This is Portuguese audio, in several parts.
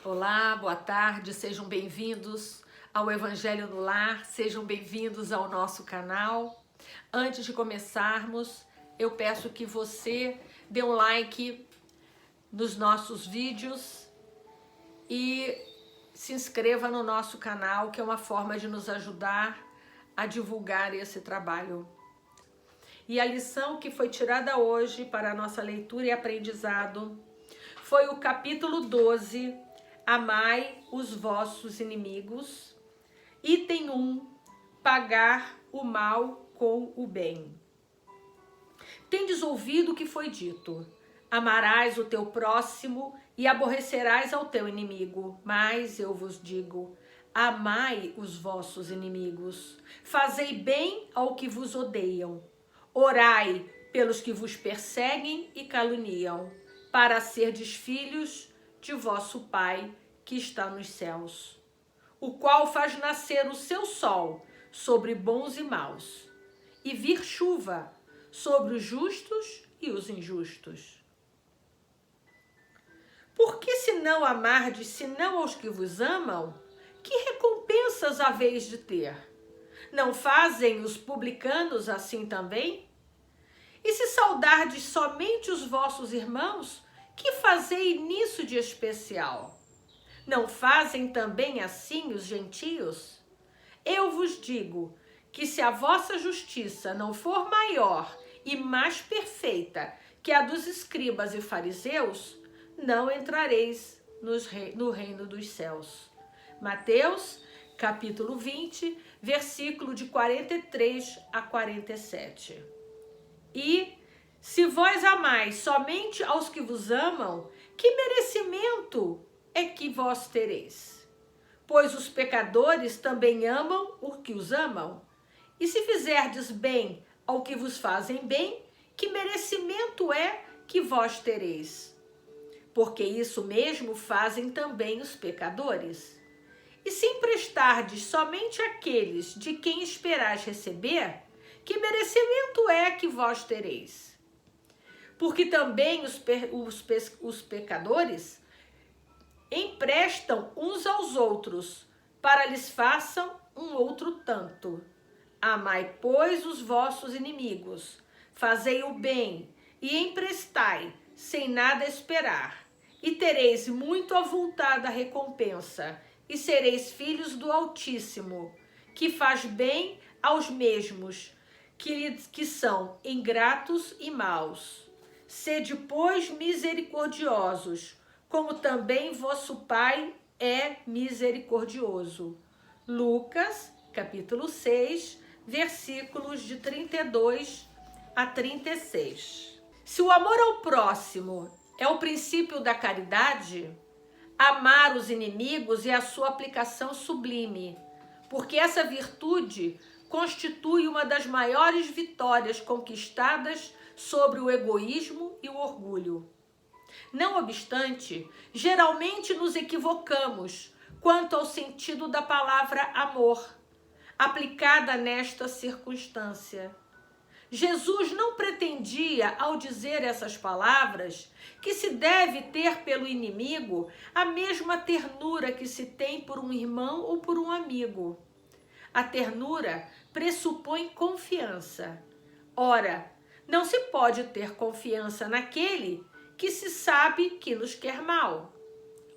Olá, boa tarde, sejam bem-vindos ao Evangelho no Lar, sejam bem-vindos ao nosso canal. Antes de começarmos, eu peço que você dê um like nos nossos vídeos e se inscreva no nosso canal, que é uma forma de nos ajudar a divulgar esse trabalho. E a lição que foi tirada hoje para a nossa leitura e aprendizado foi o capítulo 12, Amai os vossos inimigos. Item 1, pagar o mal com o bem. Tendes ouvido o que foi dito: amarás o teu próximo e aborrecerás ao teu inimigo. Mas eu vos digo: amai os vossos inimigos, fazei bem ao que vos odeiam, orai pelos que vos perseguem e caluniam, para serdes filhos de vosso Pai que está nos céus, o qual faz nascer o seu sol sobre bons e maus, e vir chuva sobre os justos e os injustos. Porque se não amardes, senão aos que vos amam, que recompensas haveis de ter? Não fazem os publicanos assim também? E se saudardes somente os vossos irmãos, que fazei nisso de especial? Não fazem também assim os gentios? Eu vos digo que se a vossa justiça não for maior e mais perfeita que a dos escribas e fariseus, não entrareis no reino dos céus. Mateus, capítulo 20, versículo de 43 a 47. E se vós amais somente aos que vos amam, que merecimento é que vós tereis? Pois os pecadores também amam os que os amam. E se fizerdes bem ao que vos fazem bem, que merecimento é que vós tereis? Porque isso mesmo fazem também os pecadores. E se emprestardes somente àqueles de quem esperais receber, que merecimento é que vós tereis? Porque também os pecadores emprestam uns aos outros, para lhes façam um outro tanto. Amai, pois, os vossos inimigos, fazei o bem e emprestai, sem nada esperar, e tereis muito avultada recompensa, e sereis filhos do Altíssimo, que faz bem aos mesmos, que são ingratos e maus. Sede, pois, misericordiosos, como também vosso Pai é misericordioso. Lucas, capítulo 6, versículos de 32 a 36. Se o amor ao próximo é o princípio da caridade, amar os inimigos é a sua aplicação sublime, porque essa virtude constitui uma das maiores vitórias conquistadas sobre o egoísmo e o orgulho. Não obstante, geralmente nos equivocamos quanto ao sentido da palavra amor, aplicada nesta circunstância. Jesus não pretendia, ao dizer essas palavras, que se deve ter pelo inimigo a mesma ternura que se tem por um irmão ou por um amigo. A ternura pressupõe confiança. Ora, não se pode ter confiança naquele que se sabe que nos quer mal.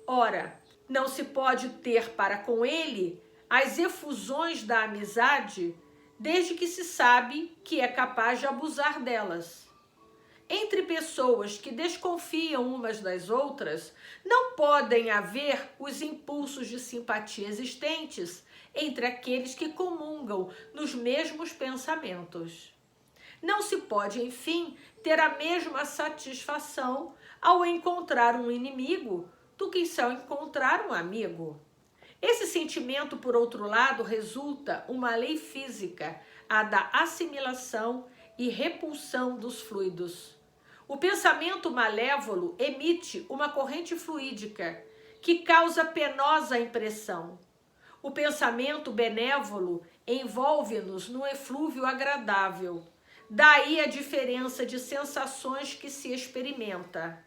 Ora, não se pode ter para com ele as efusões da amizade, desde que se sabe que é capaz de abusar delas. Entre pessoas que desconfiam umas das outras, não podem haver os impulsos de simpatia existentes entre aqueles que comungam nos mesmos pensamentos. Não se pode, enfim, ter a mesma satisfação ao encontrar um inimigo do que ao encontrar um amigo. Esse sentimento, por outro lado, resulta uma lei física, a da assimilação e repulsão dos fluidos. O pensamento malévolo emite uma corrente fluídica que causa penosa impressão. O pensamento benévolo envolve-nos num eflúvio agradável. Daí a diferença de sensações que se experimenta.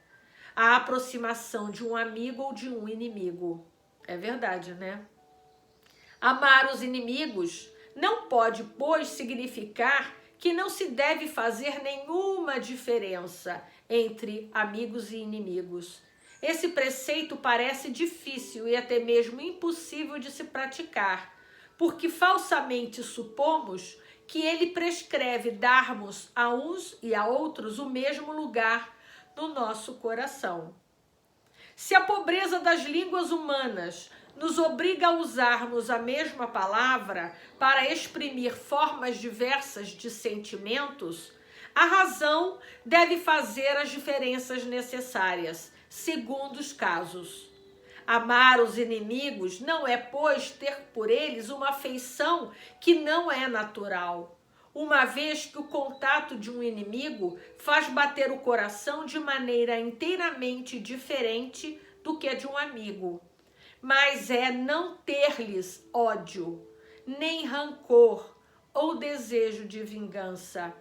a aproximação de um amigo ou de um inimigo. É verdade, né? Amar os inimigos não pode, pois, significar que não se deve fazer nenhuma diferença entre amigos e inimigos. Esse preceito parece difícil e até mesmo impossível de se praticar, porque falsamente supomos que ele prescreve darmos a uns e a outros o mesmo lugar no nosso coração. Se a pobreza das línguas humanas nos obriga a usarmos a mesma palavra para exprimir formas diversas de sentimentos, a razão deve fazer as diferenças necessárias, segundo os casos. Amar os inimigos não é, pois, ter por eles uma afeição que não é natural, uma vez que o contato de um inimigo faz bater o coração de maneira inteiramente diferente do que a de um amigo. Mas é não ter-lhes ódio, nem rancor ou desejo de vingança.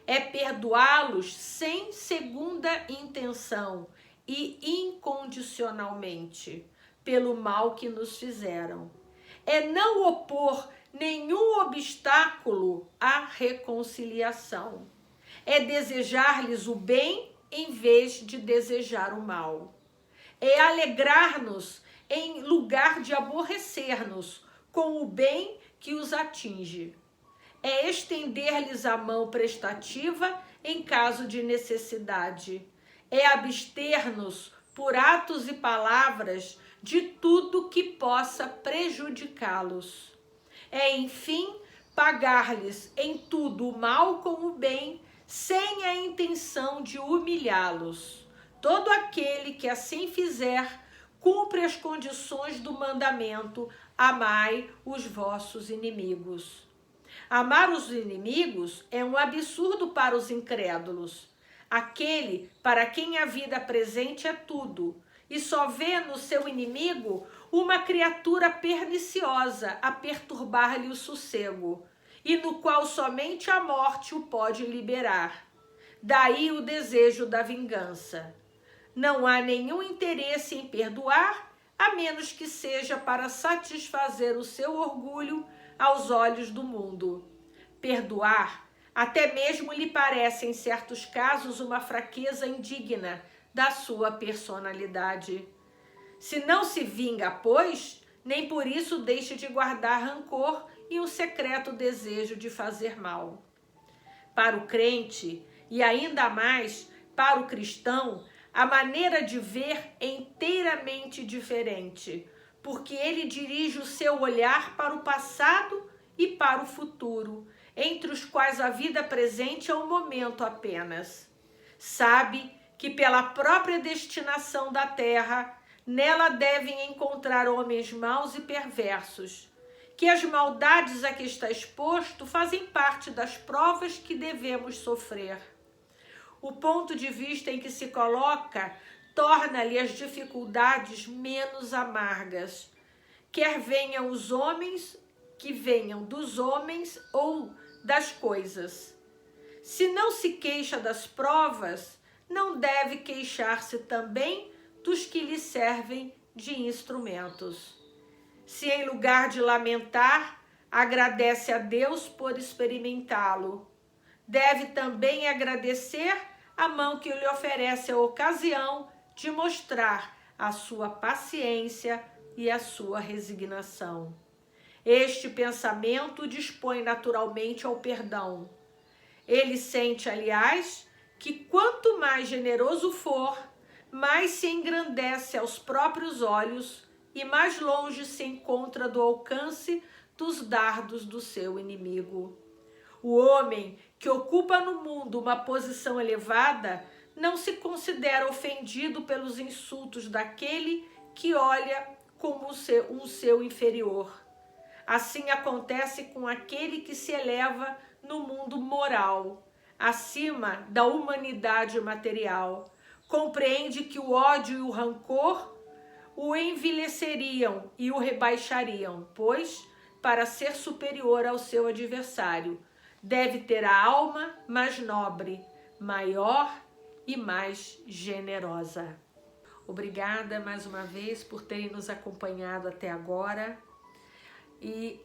É perdoá-los sem segunda intenção e incondicionalmente pelo mal que nos fizeram. É não opor nenhum obstáculo à reconciliação. É desejar-lhes o bem em vez de desejar o mal. É alegrar-nos em lugar de aborrecer-nos com o bem que os atinge. É estender-lhes a mão prestativa em caso de necessidade. É abster-nos por atos e palavras de tudo que possa prejudicá-los. É, enfim, pagar-lhes em tudo o mal com o bem, sem a intenção de humilhá-los. Todo aquele que assim fizer, cumpre as condições do mandamento: amai os vossos inimigos. Amar os inimigos é um absurdo para os incrédulos. Aquele para quem a vida presente é tudo, e só vê no seu inimigo uma criatura perniciosa a perturbar-lhe o sossego, e no qual somente a morte o pode liberar. Daí o desejo da vingança. Não há nenhum interesse em perdoar, a menos que seja para satisfazer o seu orgulho aos olhos do mundo. Perdoar até mesmo lhe parece, em certos casos, uma fraqueza indigna da sua personalidade. Se não se vinga, pois, nem por isso deixe de guardar rancor e um secreto desejo de fazer mal. Para o crente, e ainda mais para o cristão, a maneira de ver é inteiramente diferente, porque ele dirige o seu olhar para o passado e para o futuro, entre os quais a vida presente é um momento apenas. Sabe que pela própria destinação da terra, nela devem encontrar homens maus e perversos, que as maldades a que está exposto fazem parte das provas que devemos sofrer. O ponto de vista em que se coloca torna-lhe as dificuldades menos amargas, quer venham os homens, que venham dos homens ou das coisas. Se não se queixa das provas, não deve queixar-se também dos que lhe servem de instrumentos. Se em lugar de lamentar, agradece a Deus por experimentá-lo, deve também agradecer a mão que lhe oferece a ocasião de mostrar a sua paciência e a sua resignação. Este pensamento dispõe naturalmente ao perdão. Ele sente, aliás, que quanto mais generoso for, mais se engrandece aos próprios olhos e mais longe se encontra do alcance dos dardos do seu inimigo. O homem que ocupa no mundo uma posição elevada não se considera ofendido pelos insultos daquele que olha como um seu inferior. Assim acontece com aquele que se eleva no mundo moral, acima da humanidade material. Compreende que o ódio e o rancor o envileceriam e o rebaixariam, pois, para ser superior ao seu adversário, deve ter a alma mais nobre, maior e mais generosa. Obrigada mais uma vez por terem nos acompanhado até agora e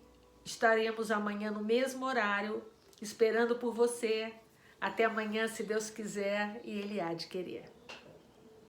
estaremos amanhã no mesmo horário, esperando por você. Até amanhã, se Deus quiser e Ele há de querer.